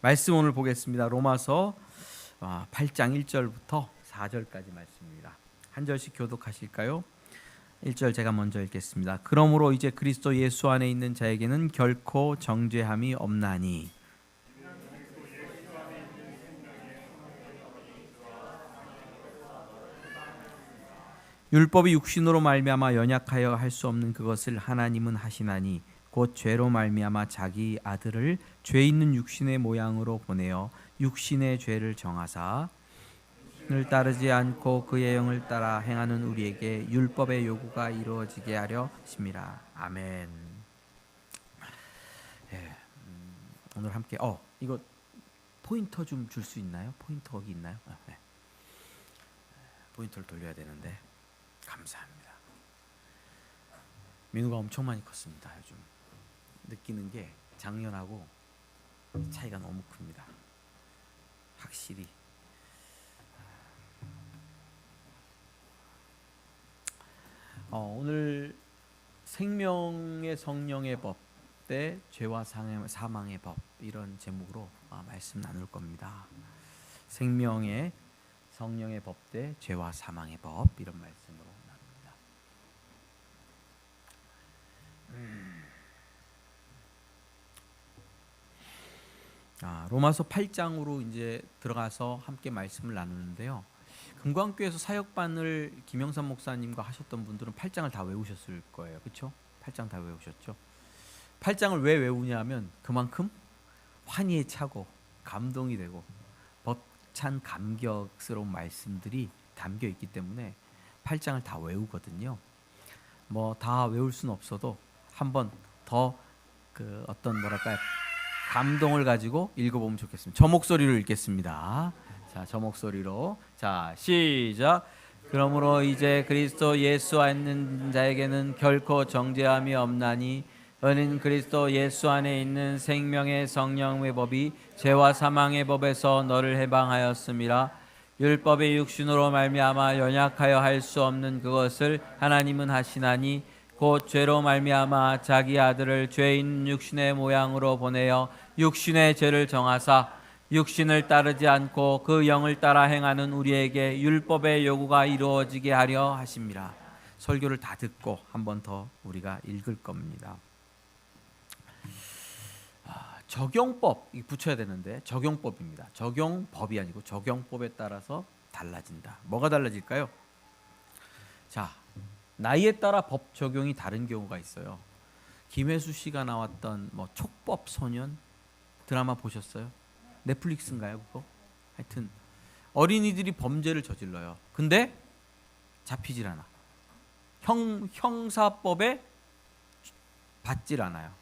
말씀 오늘 보겠습니다. 로마서 8장 1절부터 4절까지 말씀입니다. 한 절씩 교독하실까요? 1절 제가 먼저 읽겠습니다. 그러므로 이제 그리스도 예수 안에 있는 자에게는 결코 정죄함이 없나니 율법이 육신으로 말미암아 연약하여 할 수 없는 그것을 하나님은 하시나니 곧 죄로 말미암아 자기 아들을 죄 있는 육신의 모양으로 보내어 육신의 죄를 정하사 을 따르지 않고 그의 영을 따라 행하는 우리에게 율법의 요구가 이루어지게 하려 하심이라. 아멘. 예, 오늘 함께 이거 포인터 좀 줄 수 있나요? 포인터 거기 있나요? 네. 포인터를 돌려야 되는데 감사합니다. 민우가 엄청 많이 컸습니다. 요즘 느끼는 게 작년하고 차이가 너무 큽니다. 확실히. 오늘 생명의 성령의 법 대 죄와 사망의 법 이런 제목으로 말씀 나눌 겁니다. 생명의 성령의 법 대 죄와 사망의 법 이런 말씀으로 나눕니다. 로마서 8장으로 이제 들어가서 함께 말씀을 나누는데요. 금광교에서 사역반을 김영삼 목사님과 하셨던 분들은 8장을 다 외우셨을 거예요. 그렇죠? 8장 다 외우셨죠? 8장을 왜 외우냐면 그만큼 환희에 차고 감동이 되고 벅찬 감격스러운 말씀들이 담겨 있기 때문에 8장을 다 외우거든요. 뭐 다 외울 수는 없어도 한번 더 그 어떤 뭐랄까요? 감동을 가지고 읽어보면 좋겠습니다. 저 목소리로 읽겠습니다. 자, 저 목소리로. 자, 시작. 그러므로 이제 그리스도 예수 안에 있는 자에게는 결코 정죄함이 없나니 너는 그리스도 예수 안에 있는 생명의 성령의 법이 죄와 사망의 법에서 너를 해방하였음이라. 율법의 육신으로 말미암아 연약하여 할 수 없는 그것을 하나님은 하시나니 곧 죄로 말미암아 자기 아들을 죄 있는 육신의 모양으로 보내어 육신의 죄를 정하사 육신을 따르지 않고 그 영을 따라 행하는 우리에게 율법의 요구가 이루어지게 하려 하심이라. 설교를 다 듣고 한 번 더 우리가 읽을 겁니다. 적용법 붙여야 되는데 적용법입니다. 적용법이 아니고 적용법에 따라서 달라진다. 뭐가 달라질까요? 자, 나이에 따라 법 적용이 다른 경우가 있어요. 김혜수 씨가 나왔던 촉법 소년 드라마 보셨어요? 넷플릭스인가요, 그거? 하여튼 어린이들이 범죄를 저질러요. 근데 잡히질 않아. 형사법에 받질 않아요.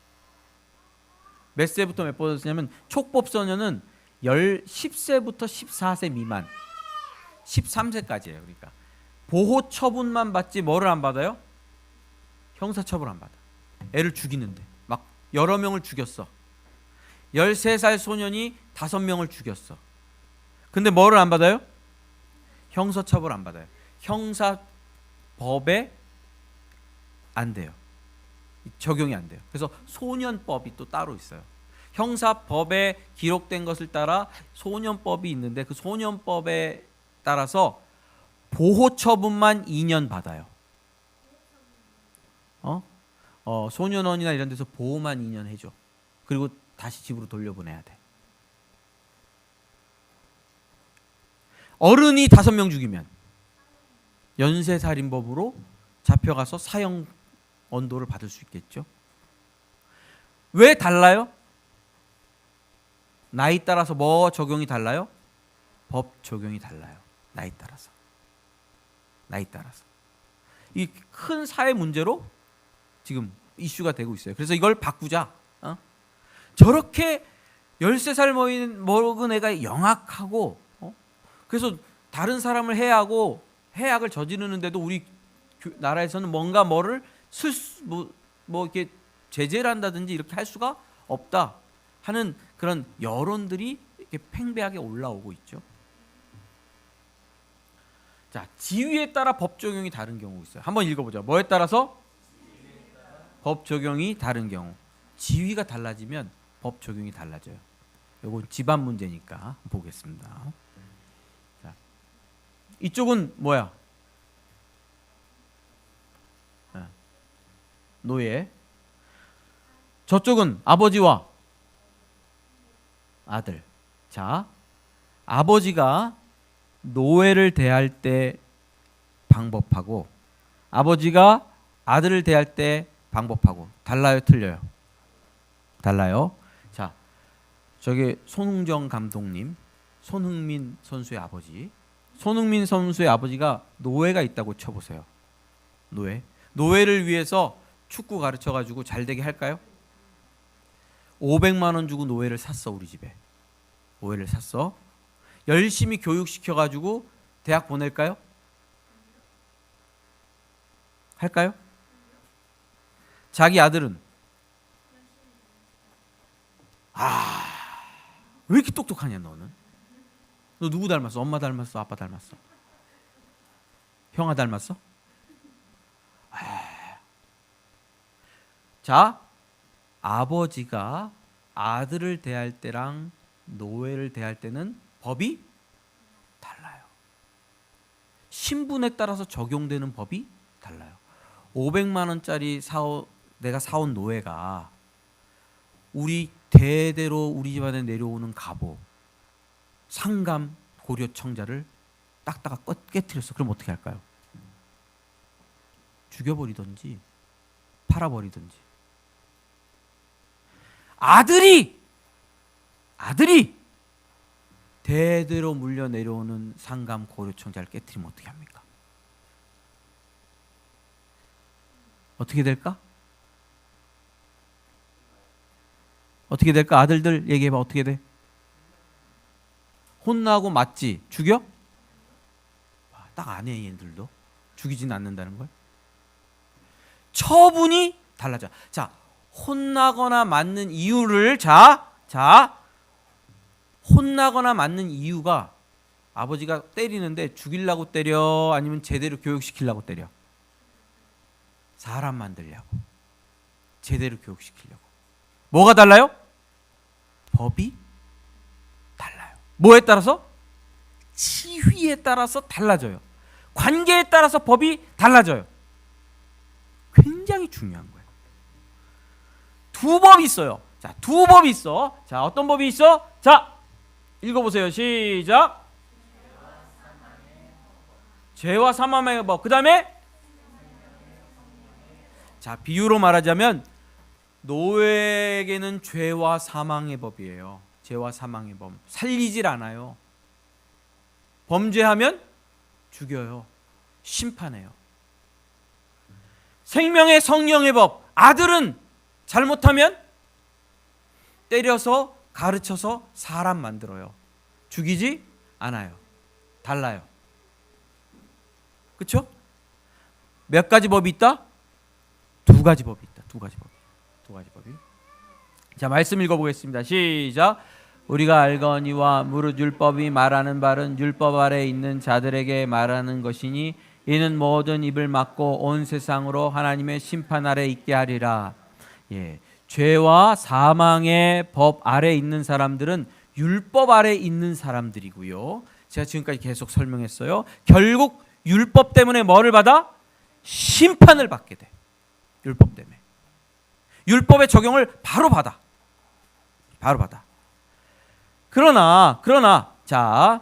몇 세부터 몇 번이냐면 촉법 소년은 10세부터 14세 미만, 13세까지예요. 그러니까 보호 처분만 받지 뭐를 안 받아요? 형사 처분 안 받아. 애를 죽이는데 막 여러 명을 죽였어. 13살 소년이 5명을 죽였어. 근데 뭐를 안 받아요? 형사 처벌 안 받아요. 형사법에 안 돼요. 적용이 안 돼요. 그래서 소년법이 또 따로 있어요. 형사법에 기록된 것을 따라 소년법이 있는데 그 소년법에 따라서 보호 처분만 2년 받아요. 소년원이나 이런 데서 보호만 2년 해줘. 그리고 다시 집으로 돌려보내야 돼. 어른이 5명 죽이면 연쇄살인법으로 잡혀가서 사형 언도를 받을 수 있겠죠. 왜 달라요? 나이 따라서 뭐 적용이 달라요? 법 적용이 달라요. 나이 따라서. 이 큰 사회 문제로 지금 이슈가 되고 있어요. 그래서 이걸 바꾸자. 저렇게 13살 먹은 애가 영악하고 그래서 다른 사람을 해하고 해악을 저지르는데도 우리 나라에서는 뭔가 뭐를 이렇게 제재를 한다든지 이렇게 할 수가 없다 하는 그런 여론들이 이렇게 팽배하게 올라오고 있죠. 자, 지위에 따라 법 적용이 다른 경우 있어요. 한번 읽어보죠. 뭐에 따라서? 법 적용이 다른 경우. 지위가 달라지면 법 적용이 달라져요. 이건 집안 문제니까 보겠습니다. 자, 이쪽은 뭐야? 노예. 저쪽은 아버지와 아들. 자, 아버지가 노예를 대할 때 방법하고 아버지가 아들을 대할 때 방법하고 달라요, 틀려요? 달라요. 자, 저기 손흥정 감독님, 손흥민 선수의 아버지. 손흥민 선수의 아버지가 노예가 있다고 쳐보세요. 노예를 위해서 축구 가르쳐가지고 잘되게 할까요? 500만 원 주고 노예를 샀어. 우리 집에 노예를 샀어. 열심히 교육시켜가지고 대학 보낼까요? 할까요? 자기 아들은 왜 이렇게 똑똑하냐 너는? 너 누구 닮았어? 엄마 닮았어? 아빠 닮았어? 형아 닮았어? 자, 아버지가 아들을 대할 때랑 노예를 대할 때는 법이 달라요. 신분에 따라서 적용되는 법이 달라요. 500만 원짜리 내가 사온 노예가 우리 대대로 우리 집안에 내려오는 갑오, 상감, 고려청자를 딱다가 깨트렸어. 그럼 어떻게 할까요? 죽여버리든지 팔아버리든지. 아들이 대대로 물려 내려오는 상감, 고려청자를 깨트리면 어떻게 합니까? 어떻게 될까? 어떻게 될까? 아들들 얘기해봐. 어떻게 돼? 혼나고 맞지? 죽여? 딱 안 해. 얘들도 죽이진 않는다는 걸. 처분이 달라져. 자, 혼나거나 맞는 이유를 혼나거나 맞는 이유가 아버지가 때리는데 죽이려고 때려? 아니면 제대로 교육시키려고 때려? 사람 만들려고. 제대로 교육시키려고. 뭐가 달라요? 법이 달라요. 뭐에 따라서? 지위에 따라서 달라져요. 관계에 따라서 법이 달라져요. 굉장히 중요한 거예요. 두 법이 있어요. 자, 두 법이 있어. 자, 어떤 법이 있어? 자, 읽어보세요. 시작. 죄와 사망의 법. 그 다음에 자, 비유로 말하자면 노예에게는 죄와 사망의 법이에요. 죄와 사망의 법. 살리질 않아요. 범죄하면 죽여요. 심판해요. 생명의 성령의 법. 아들은 잘못하면 때려서 가르쳐서 사람 만들어요. 죽이지 않아요. 달라요. 그렇죠? 몇 가지 법이 있다? 두 가지 법이 있다. 두 가지 법이. 자, 말씀 읽어보겠습니다. 시작. 우리가 알거니와 무릇 율법이 말하는 바는 율법 아래 있는 자들에게 말하는 것이니 이는 모든 입을 막고 온 세상으로 하나님의 심판 아래 있게 하리라. 예, 죄와 사망의 법 아래 있는 사람들은 율법 아래 있는 사람들이고요. 제가 지금까지 계속 설명했어요. 결국 율법 때문에 뭐를 받아? 심판을 받게 돼. 율법 때문에. 율법의 적용을 바로 받아. 그러나 자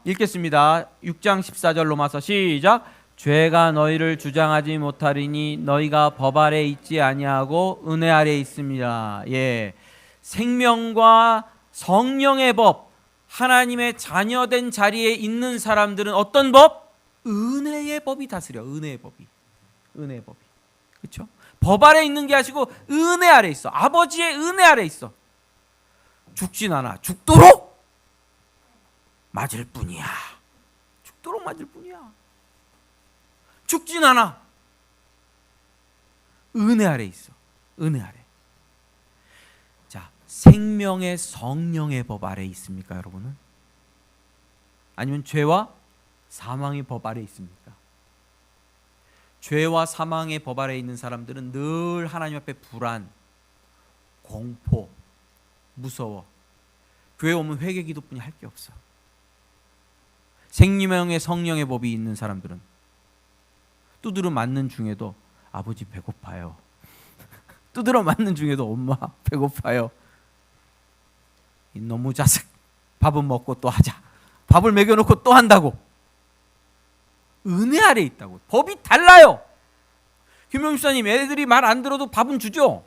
읽겠습니다. 6장 14절 로마서 시작. 죄가 너희를 주장하지 못하리니 너희가 법 아래 있지 아니하고 은혜 아래 있습니다. 예, 생명과 성령의 법, 하나님의 자녀된 자리에 있는 사람들은 어떤 법? 은혜의 법이 다스려. 은혜의 법이. 그렇죠? 법 아래 있는 게 아니고 은혜 아래 있어. 아버지의 은혜 아래 있어. 죽진 않아. 죽도록 맞을 뿐이야. 죽진 않아. 은혜 아래 있어. 은혜 아래. 자, 생명의 성령의 법 아래 있습니까, 여러분은? 아니면 죄와 사망의 법 아래 있습니까? 죄와 사망의 법 아래 있는 사람들은 늘 하나님 앞에 불안, 공포, 무서워. 교회 오면 회개 기도뿐이 할 게 없어. 생명의 성령의 법이 있는 사람들은 두드려 맞는 중에도 아버지 배고파요. 두드려 맞는 중에도 엄마 배고파요. 이놈의 자식, 밥은 먹고 또 하자. 밥을 먹여놓고 또 한다고. 은혜 아래 있다고. 법이 달라요. 김영주 목사님, 애들이 말 안 들어도 밥은 주죠.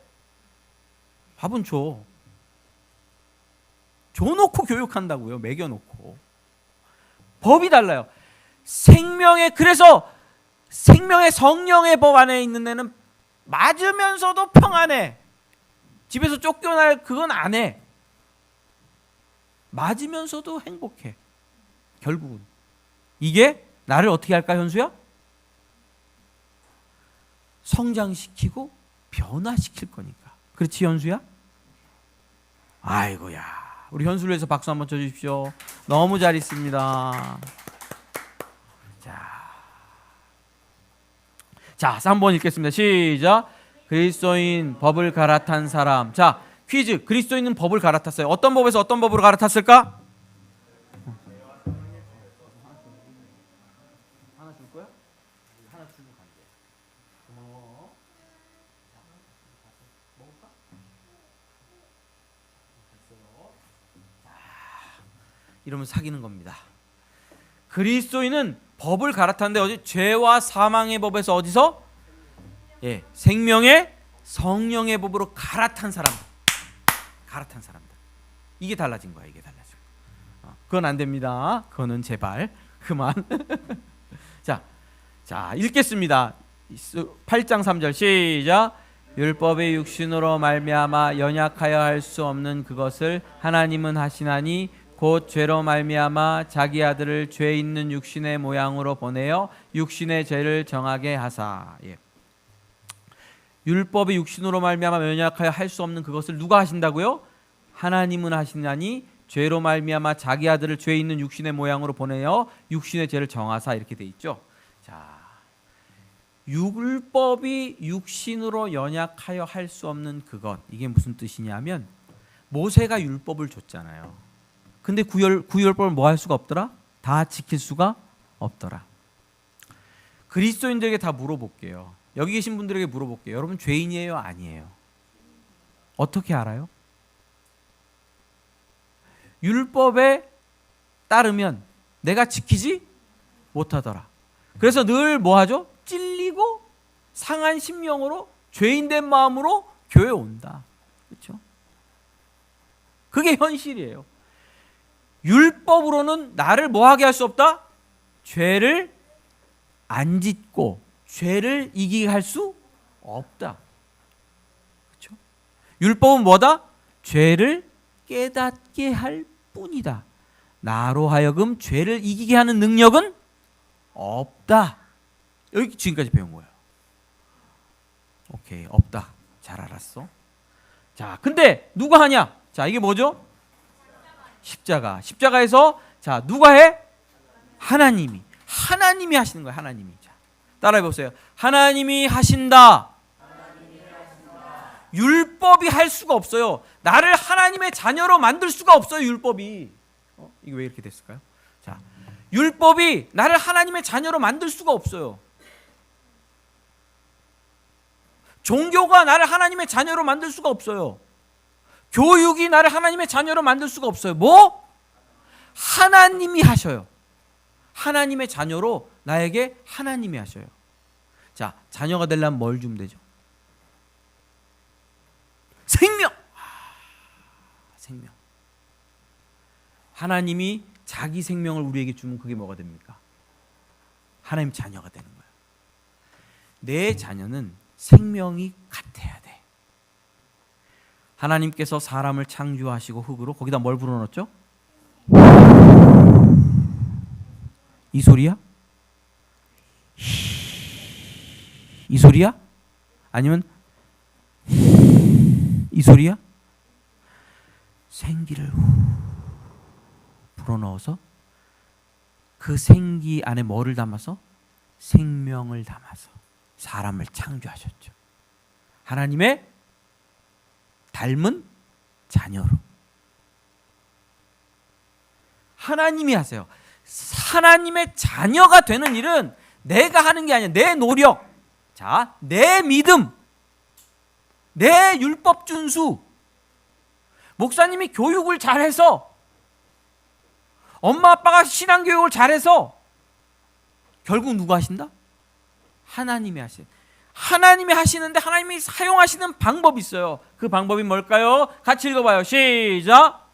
밥은 줘. 줘놓고 교육한다고요. 먹여놓고. 법이 달라요. 그래서 생명의 성령의 법 안에 있는 애는 맞으면서도 평안해. 집에서 쫓겨날 그건 안 해. 맞으면서도 행복해. 결국은 이게 나를 어떻게 할까, 현수야? 성장시키고 변화시킬 거니까. 그렇지, 현수야? 아이고야. 우리 현수를 위해서 박수 한번 쳐주십시오. 너무 잘 있습니다. 자, 3번 읽겠습니다. 시작. 그리스도인 법을 갈아탄 사람. 자, 퀴즈. 그리스도인은 법을 갈아탔어요. 어떤 법에서 어떤 법으로 갈아탔을까? 하나 줄 거야? 하나 주고 간대. 고마워. 먹을까? 이러면 사귀는 겁니다. 그리스도인은 법을 갈아탔는데 어디 죄와 사망의 법에서 어디서? 생명의 성령의 법으로 갈아탄 사람들. 이게 달라진 거야. 이게 달라진 거야. 그건 안 됩니다. 그거는 제발 그만. 자, 읽겠습니다. 8장 3절 시작. 율법의 육신으로 말미암아 연약하여 할 수 없는 그것을 하나님은 하시나니 곧 죄로 말미암아 자기 아들을 죄 있는 육신의 모양으로 보내어 육신의 죄를 정하게 하사. 율법의 육신으로 말미암아 연약하여 할 수 없는 그것을 누가 하신다고요? 하나님은 하시나니 죄로 말미암아 자기 아들을 죄 있는 육신의 모양으로 보내어 육신의 죄를 정하사. 이렇게 돼 있죠. 자, 율법이 육신으로 연약하여 할 수 없는 그것, 이게 무슨 뜻이냐면 모세가 율법을 줬잖아요. 근데 구율법을 뭐 할 수가 없더라? 다 지킬 수가 없더라. 그리스도인들에게 다 물어볼게요. 여기 계신 분들에게 물어볼게요. 여러분 죄인이에요? 아니에요? 어떻게 알아요? 율법에 따르면 내가 지키지 못하더라. 그래서 늘 뭐 하죠? 찔리고 상한 심령으로 죄인된 마음으로 교회에 온다. 그렇죠? 그게 현실이에요. 율법으로는 나를 뭐하게 할 수 없다? 죄를 안 짓고 죄를 이기게 할 수 없다. 그렇죠? 율법은 뭐다? 죄를 깨닫게 할 뿐이다. 나로 하여금 죄를 이기게 하는 능력은 없다. 여기 지금까지 배운 거예요. 오케이, 없다. 잘 알았어. 자, 근데 누가 하냐? 자, 이게 뭐죠? 십자가. 십자가에서 자, 누가 해? 하나님이 하시는 거예요. 하나님이. 자, 따라해 보세요. 하나님이 하신다. 율법이 할 수가 없어요. 나를 하나님의 자녀로 만들 수가 없어요. 율법이. 이게 왜 이렇게 됐을까요? 자, 율법이 나를 하나님의 자녀로 만들 수가 없어요. 종교가 나를 하나님의 자녀로 만들 수가 없어요. 교육이 나를 하나님의 자녀로 만들 수가 없어요. 뭐? 하나님이 하셔요. 하나님의 자녀로 나에게 하나님이 하셔요. 자, 자녀가 되려면 뭘 주면 되죠? 생명. 생명. 하나님이 자기 생명을 우리에게 주면 그게 뭐가 됩니까? 하나님 자녀가 되는 거예요. 내 자녀는 생명이 같아야 돼. 하나님께서 사람을 창조하시고 흙으로 거기다 뭘 불어넣었죠? 이 소리야? 이 소리야? 아니면 이 소리야? 생기를 불어넣어서 그 생기 안에 뭐를 담아서? 생명을 담아서 사람을 창조하셨죠. 하나님의 닮은 자녀로. 하나님이 하세요. 하나님의 자녀가 되는 일은 내가 하는 게 아니야. 내 노력, 자, 내 믿음, 내 율법 준수. 목사님이 교육을 잘해서, 엄마 아빠가 신앙교육을 잘해서 결국 누가 하신다? 하나님이 하세요. 하나님이 하시는데 하나님이 사용하시는 방법이 있어요. 그 방법이 뭘까요? 같이 읽어봐요. 시작.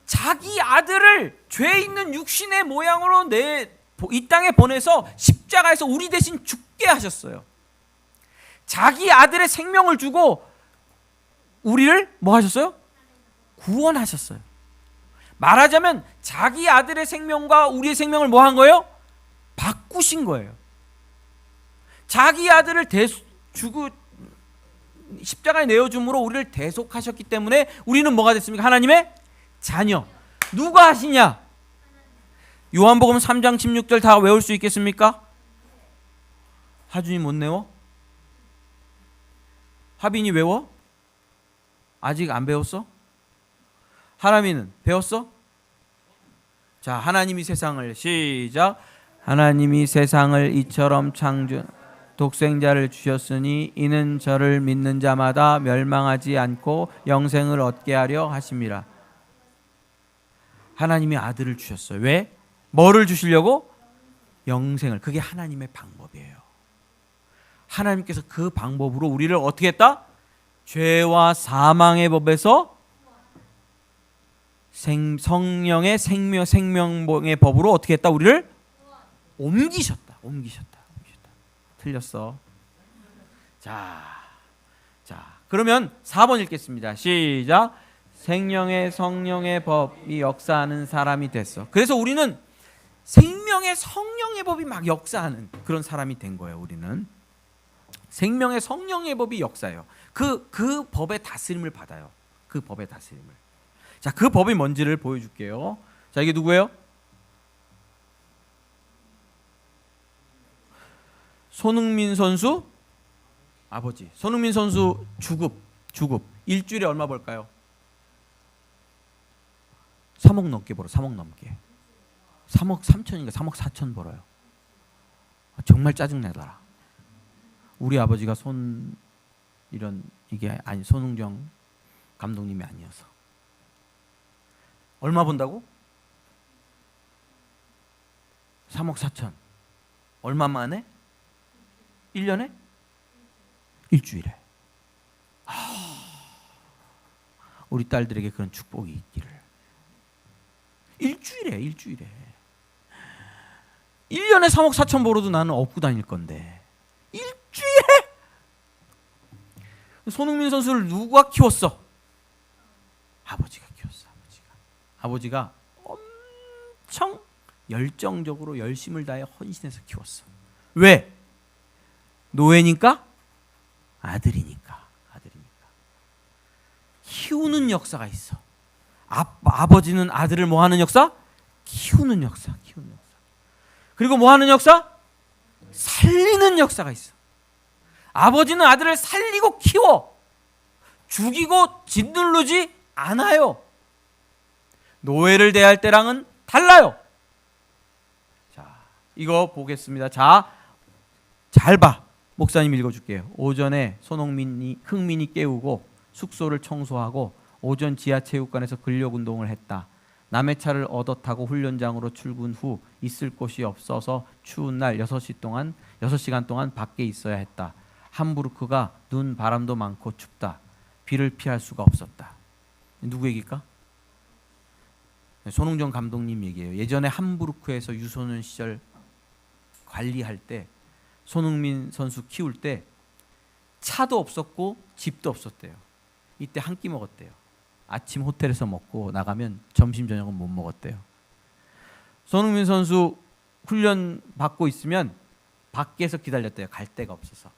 자기 아들을 죄 있는 육신의 모양으로 이 땅에 보내서 십자가에서 우리 대신 죽게 하셨어요. 자기 아들의 생명을 주고 우리를 뭐 하셨어요? 구원하셨어요. 말하자면 자기 아들의 생명과 우리의 생명을 뭐 한 거예요? 바꾸신 거예요. 자기 아들을 십자가에 내어줌으로 우리를 대속하셨기 때문에 우리는 뭐가 됐습니까? 하나님의 자녀. 누가 하시냐? 요한복음 3장 16절 다 외울 수 있겠습니까? 하준이 못 외워? 하빈이 외워? 아직 안 배웠어? 하람이는 배웠어? 자, 하나님이 세상을 시작. 하나님이 세상을 이처럼 독생자를 주셨으니 이는 저를 믿는 자마다 멸망하지 않고 영생을 얻게 하려 하심이라. 하나님이 아들을 주셨어요. 왜? 뭐를 주시려고? 영생을. 그게 하나님의 방법이에요. 하나님께서 그 방법으로 우리를 어떻게 했다? 죄와 사망의 법에서 성령의 생명의 법으로 어떻게 했다? 우리를 옮기셨다. 틀렸어. 자, 그러면 4번 읽겠습니다. 시작. 생명의 성령의 법이 역사하는 사람이 됐어. 그래서 우리는 생명의 성령의 법이 막 역사하는 그런 사람이 된 거예요. 우리는 생명의 성령의 법이 역사해요. 그 법의 다스림을 받아요. 그 법의 다스림을. 자, 그 법이 뭔지를 보여줄게요. 자, 이게 누구예요? 손흥민 선수 아버지. 손흥민 선수 주급 일주일에 얼마 벌까요? 3억 넘게 벌어. 3억 넘게. 3억 3천인가 3억 4천 벌어요. 정말 짜증내더라. 우리 아버지가 손흥정 감독님이 아니어서. 얼마 번다고? 3억 4천. 얼마 만에? 1년에? 일주일에. 우리 딸들에게 그런 축복이 있기를. 일주일에 1년에 3억 4천 벌어도 나는 업고 다닐 건데 일주일에? 손흥민 선수를 누가 키웠어? 아버지가 키웠어. 아버지가 엄청 열정적으로 열심을 다해 헌신해서 키웠어. 왜? 노예니까? 아들이니까. 키우는 역사가 있어. 아버지는 아들을 뭐 하는 역사? 키우는 역사. 그리고 뭐 하는 역사? 살리는 역사가 있어. 아버지는 아들을 살리고 키워. 죽이고 짓누르지 않아요. 노예를 대할 때랑은 달라요. 자, 이거 보겠습니다. 자, 잘 봐. 목사님 읽어줄게요. 오전에 흥민이 깨우고 숙소를 청소하고 오전 지하체육관에서 근력운동을 했다. 남의 차를 얻어 타고 훈련장으로 출근 후 있을 곳이 없어서 추운 날 6시간 동안 밖에 있어야 했다. 함부르크가 눈 바람도 많고 춥다. 비를 피할 수가 없었다. 누구 얘기일까? 손흥정 감독님 얘기예요. 예전에 함부르크에서 유소년 시절 관리할 때 손흥민 선수 키울 때 차도 없었고 집도 없었대요. 이때 한 끼 먹었대요. 아침 호텔에서 먹고 나가면 점심 저녁은 못 먹었대요. 손흥민 선수 훈련 받고 있으면 밖에서 기다렸대요. 갈 데가 없어서.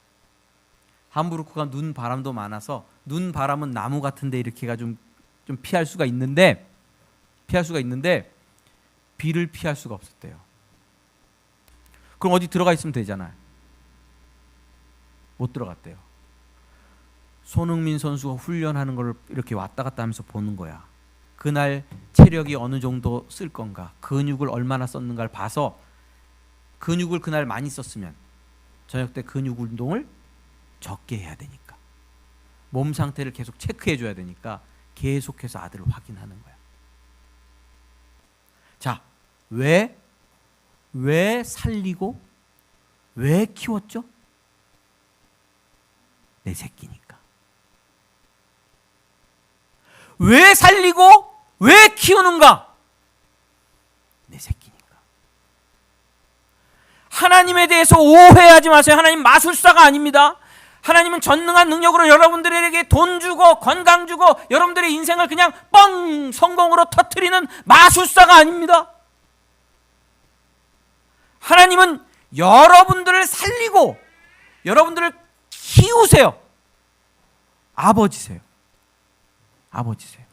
함부르크가 눈 바람도 많아서 눈 바람은 나무 같은데 이렇게가 좀 피할 수가 있는데 비를 피할 수가 없었대요. 그럼 어디 들어가 있으면 되잖아요. 못 들어갔대요. 손흥민 선수가 훈련하는 걸 이렇게 왔다 갔다 하면서 보는 거야. 그날 체력이 어느 정도 쓸 건가, 근육을 얼마나 썼는가를 봐서 근육을 그날 많이 썼으면 저녁 때 근육 운동을 적게 해야 되니까, 몸 상태를 계속 체크해 줘야 되니까 계속해서 아들을 확인하는 거야. 자, 왜 살리고 왜 키웠죠? 내 새끼니까. 왜 살리고 왜 키우는가? 내 새끼니까. 하나님에 대해서 오해하지 마세요. 하나님 마술사가 아닙니다. 하나님은 전능한 능력으로 여러분들에게 돈 주고 건강 주고 여러분들의 인생을 그냥 뻥 성공으로 터뜨리는 마술사가 아닙니다. 하나님은 여러분들을 살리고 여러분들을 키우세요. 아버지세요. 아버지세요.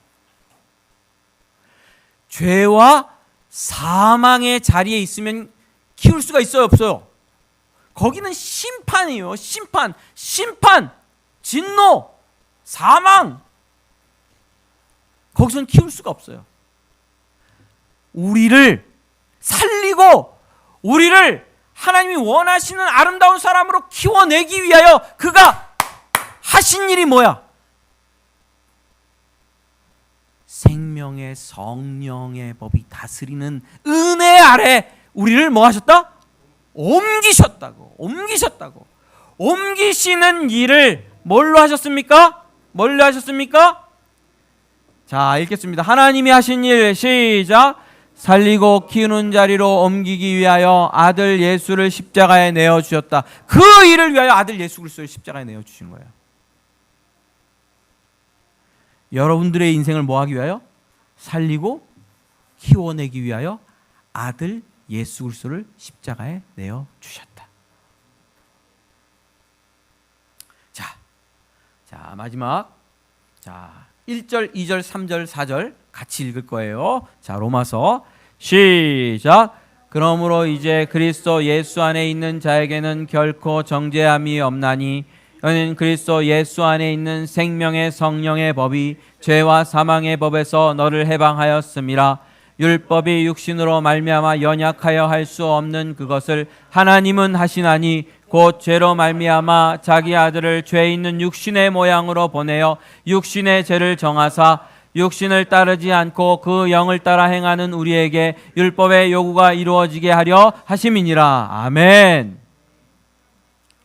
죄와 사망의 자리에 있으면 키울 수가 있어요, 없어요? 거기는 심판이에요. 심판, 진노, 사망. 거기서는 키울 수가 없어요. 우리를 살리고 우리를 하나님이 원하시는 아름다운 사람으로 키워내기 위하여 그가 하신 일이 뭐야? 생명의 성령의 법이 다스리는 은혜 아래 우리를 뭐 하셨다? 옮기셨다고. 옮기시는 일을 뭘로 하셨습니까? 자, 읽겠습니다. 하나님이 하신 일, 시작. 살리고 키우는 자리로 옮기기 위하여 아들 예수를 십자가에 내어주셨다. 그 일을 위하여 아들 예수 그리스도를 십자가에 내어주신 거예요. 여러분들의 인생을 뭐 하기 위하여? 살리고 키워내기 위하여 아들 예수 그리스도를 십자가에 내어주셨다. 자, 마지막. 자, 1절, 2절, 3절, 4절 같이 읽을 거예요. 자, 로마서 시작. 그러므로 이제 그리스도 예수 안에 있는 자에게는 결코 정죄함이 없나니 이는 그리스도 예수 안에 있는 생명의 성령의 법이 죄와 사망의 법에서 너를 해방하였음이라. 율법이 육신으로 말미암아 연약하여 할 수 없는 그것을 하나님은 하시나니 곧 죄로 말미암아 자기 아들을 죄 있는 육신의 모양으로 보내어 육신의 죄를 정하사 육신을 따르지 않고 그 영을 따라 행하는 우리에게 율법의 요구가 이루어지게 하려 하심이니라. 아멘.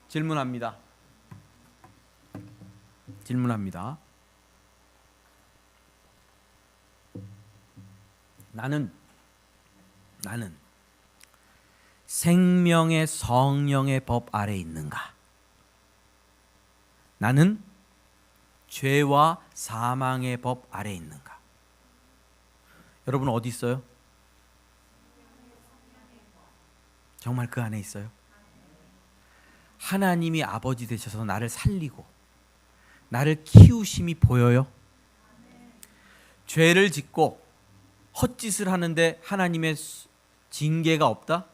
질문합니다. 나는 생명의 성령의 법 아래 있는가? 나는 죄와 사망의 법 아래 있는가? 여러분 어디 있어요? 정말 그 안에 있어요? 하나님이 아버지 되셔서 나를 살리고 나를 키우심이 보여요? 죄를 짓고 헛짓을 하는데 하나님의 징계가 없다?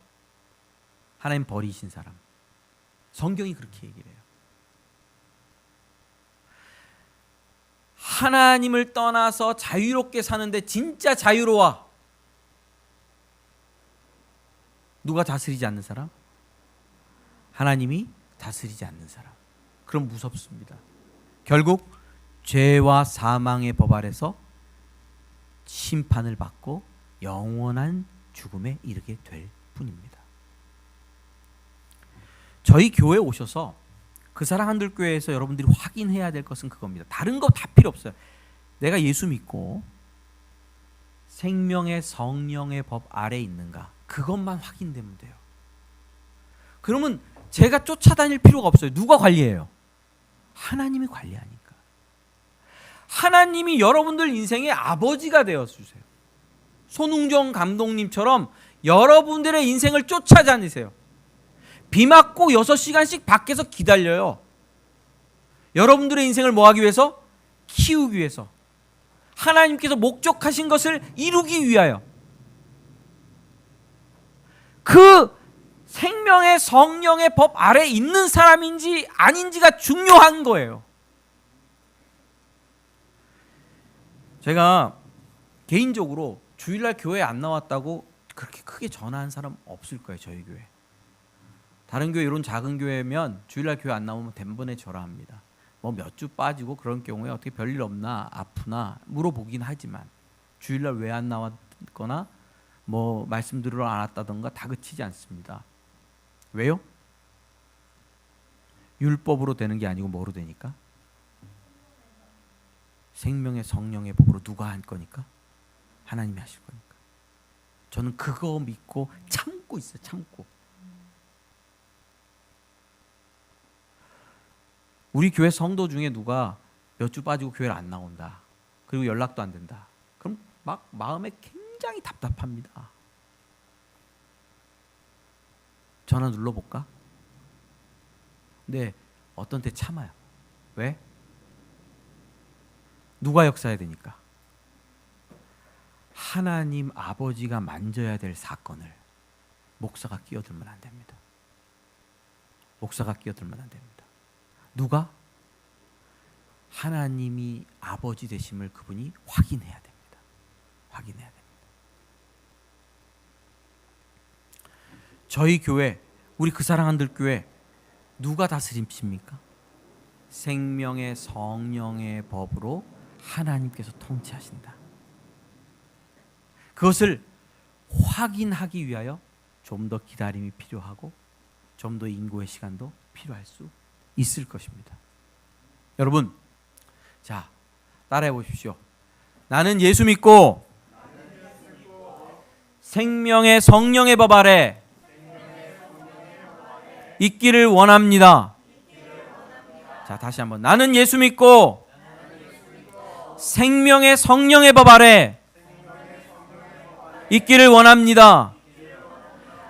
하나님 버리신 사람. 성경이 그렇게 얘기를 해요. 하나님을 떠나서 자유롭게 사는데 진짜 자유로워. 누가 다스리지 않는 사람? 하나님이 다스리지 않는 사람. 그럼 무섭습니다. 결국 죄와 사망의 법 아래서 심판을 받고 영원한 죽음에 이르게 될 뿐입니다. 저희 교회에 오셔서 그 사랑 한들교회에서 여러분들이 확인해야 될 것은 그겁니다. 다른 거 다 필요 없어요. 내가 예수 믿고 생명의 성령의 법 아래 있는가? 그것만 확인되면 돼요. 그러면 제가 쫓아다닐 필요가 없어요. 누가 관리해요? 하나님이 관리하니까. 하나님이 여러분들 인생의 아버지가 되어주세요. 손웅정 감독님처럼 여러분들의 인생을 쫓아다니세요. 비 맞고 6시간씩 밖에서 기다려요. 여러분들의 인생을 뭐 하기 위해서? 키우기 위해서. 하나님께서 목적하신 것을 이루기 위하여. 그 생명의 성령의 법 아래 있는 사람인지 아닌지가 중요한 거예요. 제가 개인적으로 주일날 교회 안 나왔다고 그렇게 크게 전화한 사람 없을 거예요. 저희 교회. 다른 교회 이런 작은 교회면 주일날 교회 안 나오면 덴번에 전화합니다. 뭐 몇 주 빠지고 그런 경우에 어떻게 별일 없나 아프나 물어보긴 하지만 주일날 왜 안 나왔거나 뭐 말씀 들으러 안 왔다던가 다그치지 않습니다. 왜요? 율법으로 되는 게 아니고 뭐로 되니까? 생명의 성령의 법으로 누가 할 거니까? 하나님이 하실 거니까. 저는 그거 믿고 참고 있어요. 참고. 우리 교회 성도 중에 누가 몇 주 빠지고 교회를 안 나온다. 그리고 연락도 안 된다. 그럼 막 마음에 굉장히 답답합니다. 전화 눌러볼까? 근데 어떤 때 참아요. 왜? 누가 역사해야 되니까. 하나님 아버지가 만져야 될 사건을 목사가 끼어들면 안 됩니다. 목사가 끼어들면 안 됩니다. 누가? 하나님이 아버지 되심을 그분이 확인해야 됩니다. 확인해야 됩니다. 저희 교회, 우리 그 사랑한들 교회 누가 다스림십니까? 생명의 성령의 법으로 하나님께서 통치하신다. 그것을 확인하기 위하여 좀 더 기다림이 필요하고 좀 더 인고의 시간도 필요할 수 있을 것입니다. 여러분, 자, 따라해 보십시오. 나는 예수 믿고 생명의 성령의 법 아래 있기를 원합니다. 자, 다시 한번. 나는 예수 믿고 생명의 성령의 법 아래 있기를 원합니다.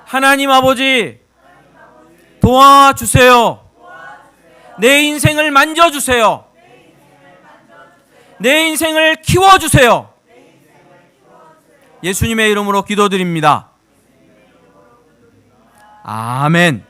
하나님 아버지 도와주세요. 내 인생을 만져주세요. 내 인생을 키워주세요. 예수님의 이름으로 기도드립니다. 아멘.